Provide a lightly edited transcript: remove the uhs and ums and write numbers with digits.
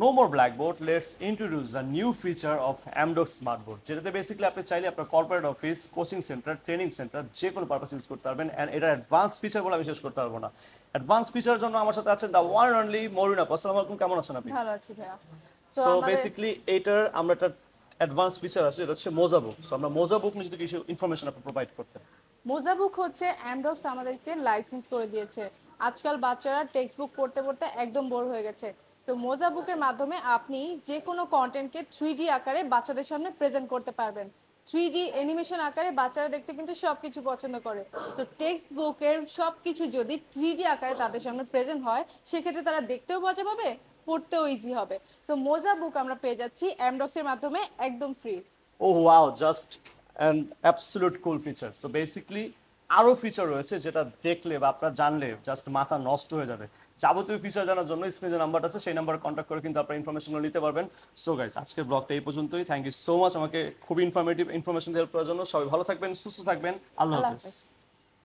No more blackboard, let's introduce the new feature of Amdocs smartboard, যেটাতে basically আপনি চাইলে আপনার corporate office, coaching centre, training centre যে কোনো পারপাস ইউজ করতে পারবেন। অ্যান্ড এটার অ্যাডভান্স ফিচারগুলো আমি শেষ করতে পারবো না। অ্যাডভান্স ফিচার জন্য আমার সাথে আছেন দ্য ওয়ান অনলি মরিনা। আসসালামু আলাইকুম, কেমন আছেন আপনি? ভালো আছি ভাইয়া। তো সো আমাদের বেসিক্যালি এটার আমরা একটা অ্যাডভান্স ফিচার আছে, এটা হচ্ছে মোজা বুক। সো আমরা মোজা বুক নিয়ে যদি কিছু ইনফরমেশন আপনি প্রোভাইড করতেন। মোজাবুক হচ্ছে অ্যামডক্স আমাদেরকে লাইসেন্স করে দিয়েছে। আজকাল বাচ্চারা টেক্সট বুক পড়তে পড়তে একদম বোর হয়ে গেছে। তো মোজাবুকের মাধ্যমে আপনি যে কোনো কন্টেন্টকে 3D আকারে বাচ্চাদের সামনে প্রেজেন্ট করতে পারবেন। 3D অ্যানিমেশন আকারে বাচ্চারা দেখতে কিন্তু সবকিছু পছন্দ করে। তো টেক্সট বুকের সবকিছু যদি 3D আকারে তাদের সামনে প্রেজেন্ট হয়, সেক্ষেত্রে তারা দেখতেও মজা পাবে, পড়তেও ইজি হবে। সো মোজা বুক আমরা পেয়ে যাচ্ছি অ্যামডক্সের মাধ্যমে একদম free. Oh wow, just an absolute cool feature. So basically আরো ফিচার রয়েছে যেটা দেখলে বা আপনারা জানলে জাস্ট মাথা নষ্ট হয়ে যাবে। যাবতীয় ফিচার জানার জন্য স্ক্রিনে যে নাম্বারটা আছে সেই নাম্বারে কন্ট্যাক্ট করে কিন্তু আপনারা ইনফরমেশনগুলো নিতে পারবেন। সো গাইস, আজকের ব্লগটা এই পর্যন্তই। থ্যাংক ইউ সো মাচ আমাকে খুব ইনফরমেটিভ ইনফরমেশন হেল্প করার জন্য। সবাই ভালো থাকবেন, সুস্থ থাকবেন। আল্লাহ আল্লাহ হাফেজ। হাফেজ।